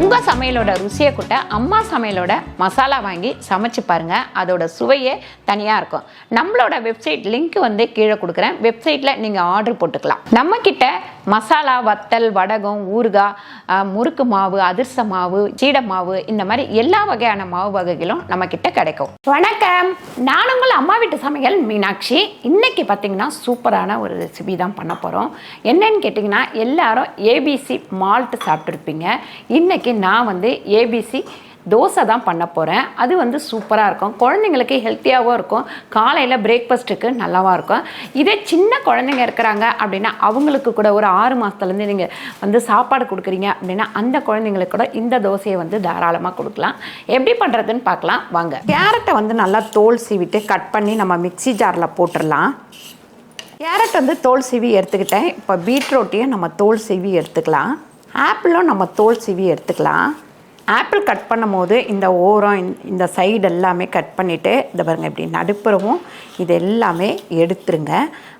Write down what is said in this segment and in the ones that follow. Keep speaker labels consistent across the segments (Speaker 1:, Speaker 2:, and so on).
Speaker 1: உங்கள் சமையலோட ருசியை கூட்ட அம்மா சமையலோட மசாலா வாங்கி சமைச்சு பாருங்கள். அதோட சுவையே தனியாக இருக்கும். நம்மளோட வெப்சைட் லிங்க் வந்து கீழே கொடுக்குறேன். வெப்சைட்டில் நீங்கள் ஆர்டர் போட்டுக்கலாம். நம்மக்கிட்ட மசாலா, வத்தல், வடகம், ஊறுகாய், முறுக்கு மாவு, அதிர்ச மாவு, சீடை மாவு, இந்த மாதிரி எல்லா வகையான மாவு வகைகளும் நம்மக்கிட்ட கிடைக்கும். வணக்கம், நான் உங்கள் அம்மா வீட்டு சமையல் மீனாட்சி. இன்னைக்கு பார்த்தீங்கன்னா சூப்பரான ஒரு ரெசிபி தான் பண்ண போகிறோம். என்னன்னு கேட்டிங்கன்னா, எல்லாரும் ஏபிசி மால்ட் சாப்பிட்ருப்பீங்க. இன்னைக்கு நான் வந்து ஏபிசி தோசை தான் பண்ண போகிறேன். அது வந்து சூப்பராக இருக்கும். குழந்தைங்களுக்கு ஹெல்த்தியாகவும் இருக்கும். காலையில் பிரேக்ஃபாஸ்ட்டுக்கு நல்லாவாக இருக்கும். இதே சின்ன குழந்தைங்க இருக்கிறாங்க அப்படின்னா அவங்களுக்கு கூட ஒரு 6 மாதத்துலேருந்து நீங்கள் வந்து சாப்பாடு கொடுக்குறீங்க அப்படின்னா அந்த குழந்தைங்களுக்கு கூட இந்த தோசையை வந்து தாராளமாக கொடுக்கலாம். எப்படி பண்ணுறதுன்னு பார்க்கலாம் வாங்க. கேரட்டை வந்து நல்லா தோல் சீவிட்டு கட் பண்ணி நம்ம மிக்ஸி ஜாரில் போட்டுடலாம். கேரட் வந்து தோல் சீவி எடுத்துக்கிட்டேன். இப்போ பீட்ரூட்டையும் நம்ம தோல் சீவி எடுத்துக்கலாம். ஆப்பிளும் நம்ம தோல் சீவி எடுத்துக்கலாம். ஆப்பிள் கட் பண்ணும் போது இந்த ஓரம் இந்த சைடு எல்லாமே கட் பண்ணிவிட்டு இந்த பாருங்கள், இப்படி நடுப்புறவும் இது எல்லாமே எடுத்துருங்க.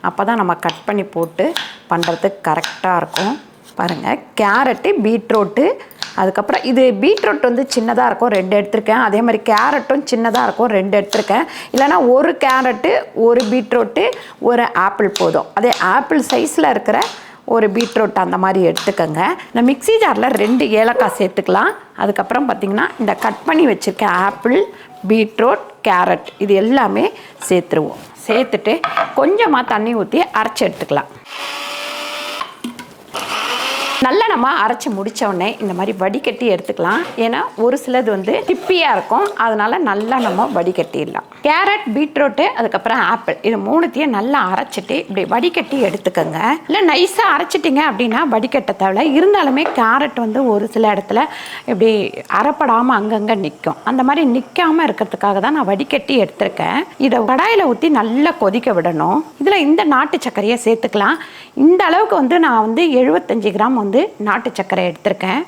Speaker 1: அப்போ தான் நம்ம கட் பண்ணி போட்டு பண்ணுறதுக்கு கரெக்டாக இருக்கும். பாருங்கள், கேரட்டு, பீட்ரூட்டு, அதுக்கப்புறம் இது பீட்ரூட் வந்து சின்னதாக இருக்கும், 2 எடுத்திருக்கேன். அதே மாதிரி கேரட்டும் சின்னதாக இருக்கும், 2 எடுத்திருக்கேன். இல்லைனா ஒரு கேரட்டு, ஒரு பீட்ரூட்டு, ஒரு ஆப்பிள் போதும். அதே ஆப்பிள் சைஸில் இருக்கிற ஒரு பீட்ரூட் அந்த மாதிரி எடுத்துக்கோங்க. இந்த மிக்ஸி ஜாரில் 2 ஏலக்காய் சேர்த்துக்கலாம். அதுக்கப்புறம் பார்த்திங்கன்னா இந்த கட் பண்ணி வச்சுருக்க ஆப்பிள், பீட்ரூட், கேரட் இது எல்லாமே சேர்த்துருவோம். சேர்த்துட்டு கொஞ்சமாக தண்ணி ஊற்றி அரைச்சி எடுத்துக்கலாம். நல்லா நம்ம அரைச்சி முடித்தோடனே இந்த மாதிரி வடிகட்டி எடுத்துக்கலாம். ஏன்னா ஒரு சிலது வந்து திப்பியாக இருக்கும், அதனால் நல்லா நம்ம வடிகட்டிடலாம். கேரட், பீட்ரூட்டு, அதுக்கப்புறம் ஆப்பிள் இது 3த்தையும் நல்லா அரைச்சிட்டு இப்படி வடிகட்டி எடுத்துக்கோங்க. இல்லை நைஸாக அரைச்சிட்டிங்க அப்படின்னா வடிகட்ட தேவை. இருந்தாலுமே கேரட் வந்து ஒரு சில இடத்துல இப்படி அரைப்படாமல் அங்கங்கே நிற்கும். அந்த மாதிரி நிற்காமல் இருக்கிறதுக்காக தான் நான் வடிகட்டி எடுத்திருக்கேன். இதை கடாயில் ஊற்றி நல்லா கொதிக்க விடணும். இதில் இந்த நாட்டு சர்க்கரையை சேர்த்துக்கலாம். இந்த அளவுக்கு வந்து நான் வந்து 75 கிராம் வந்து நாட்டு சர்க்கரை எடுத்திருக்கேன்.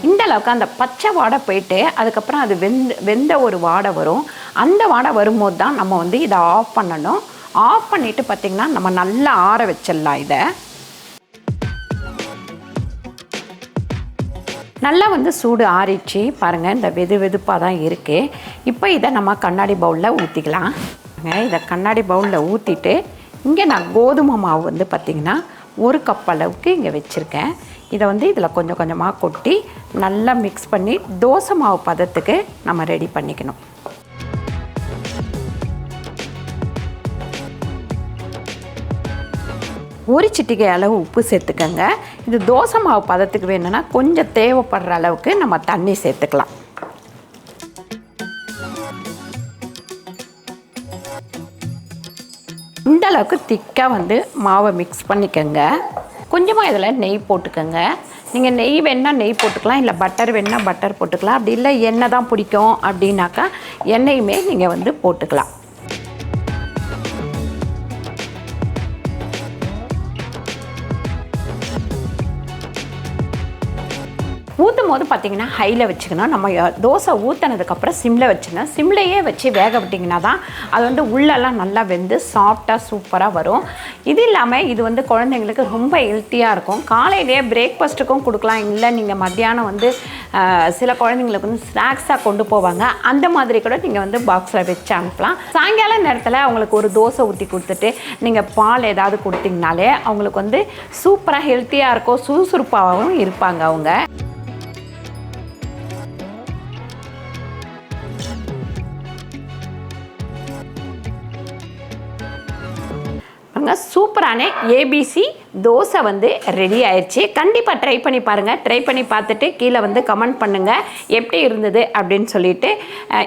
Speaker 1: இந்த அளவுக்கு அந்த பச்சை வாடை போயிட்டு அதுக்கப்புறம் அது வெந்த ஒரு வாடை வரும். அந்த வாடை வரும்போது தான் நம்ம வந்து இதை ஆஃப் பண்ணணும். ஆஃப் பண்ணிவிட்டு பார்த்திங்கன்னா நம்ம நல்லா ஆற வச்சிடலாம். இதை நல்லா வந்து சூடு ஆறிச்சு பாருங்கள். இந்த வெதுப்பாக தான் இருக்குது. இப்போ இதை நம்ம கண்ணாடி பவுலில் ஊற்றிக்கலாம். இதை கண்ணாடி பவுலில் ஊற்றிட்டு இங்கே நான் கோதுமை மாவு வந்து பார்த்திங்கன்னா 1 கப் அளவுக்கு இங்கே வச்சுருக்கேன். இதை வந்து இதில் கொஞ்சம் கொஞ்சமாக கொட்டி நல்லா மிக்ஸ் பண்ணி தோசை மாவு பதத்துக்கு நம்ம ரெடி பண்ணிக்கணும். ஒரு சிட்டிகை அளவு உப்பு சேர்த்துக்கங்க. இது தோசை மாவு பதத்துக்கு வேணும்னா கொஞ்சம் தேவைப்படுற அளவுக்கு நம்ம தண்ணி சேர்த்துக்கலாம். இந்த அளவுக்கு திக்காக வந்து மாவை மிக்ஸ் பண்ணிக்கோங்க. கொஞ்சமாக இதில் நெய் போட்டுக்கோங்க. நீங்கள் நெய் வேணால் நெய் போட்டுக்கலாம், இல்லை பட்டர் வேணால் பட்டர் போட்டுக்கலாம். அப்படி இல்லை எண்ணெய் தான் பிடிக்கும் அப்படின்னாக்கா எண்ணெயுமே நீங்கள் வந்து போட்டுக்கலாம். ஊற்றும் போது பார்த்திங்கன்னா ஹையில் வச்சுக்கணும். நம்ம தோசை ஊற்றினதுக்கப்புறம் சிம்மில் வச்சுக்கணும். சிம்லையே வச்சு வேக விட்டிங்கன்னா தான் அது வந்து உள்ளெல்லாம் நல்லா வெந்து சாஃப்டாக சூப்பராக வரும். இது இல்லாமல் இது வந்து குழந்தைங்களுக்கு ரொம்ப ஹெல்த்தியாக இருக்கும். காலையிலேயே பிரேக்ஃபாஸ்ட்டுக்கும் கொடுக்கலாம். இல்லை நீங்கள் மத்தியானம் வந்து சில குழந்தைங்களுக்கு வந்து ஸ்நாக்ஸாக கொண்டு போவாங்க. அந்த மாதிரி கூட நீங்கள் வந்து பாக்ஸில் வச்சு அனுப்பலாம். சாயங்கால நேரத்தில் அவங்களுக்கு ஒரு தோசை ஊற்றி கொடுத்துட்டு நீங்கள் பால் ஏதாவது கொடுத்தீங்கனாலே அவங்களுக்கு வந்து சூப்பராக ஹெல்த்தியாக இருக்கும், சுறுசுறுப்பாகவும் இருப்பாங்க அவங்க. சூப்பரான ஏபிசி தோசை வந்து ரெடி ஆயிடுச்சு. கண்டிப்பாக ட்ரை பண்ணி பாருங்கள். ட்ரை பண்ணி பார்த்துட்டு கீழே வந்து கமெண்ட் பண்ணுங்கள் எப்படி இருந்தது அப்படின்னு சொல்லிட்டு.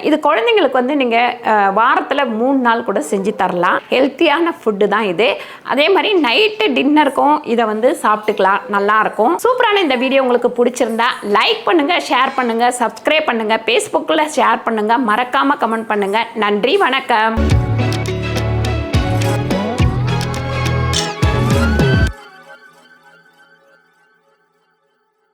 Speaker 1: இது குழந்தைங்களுக்கு வந்து நீங்கள் வாரத்தில் 3 நாள் கூட செஞ்சு தரலாம். ஹெல்த்தியான ஃபுட்டு தான் இது. அதே மாதிரி நைட்டு டின்னருக்கும் இதை வந்து சாப்பிட்டுக்கலாம், நல்லாயிருக்கும். சூப்பரான இந்த வீடியோ உங்களுக்கு பிடிச்சிருந்தா லைக் பண்ணுங்கள், ஷேர் பண்ணுங்கள், சப்ஸ்கிரைப் பண்ணுங்கள், ஃபேஸ்புக்கில் ஷேர் பண்ணுங்கள், மறக்காமல் கமெண்ட் பண்ணுங்கள். நன்றி, வணக்கம்.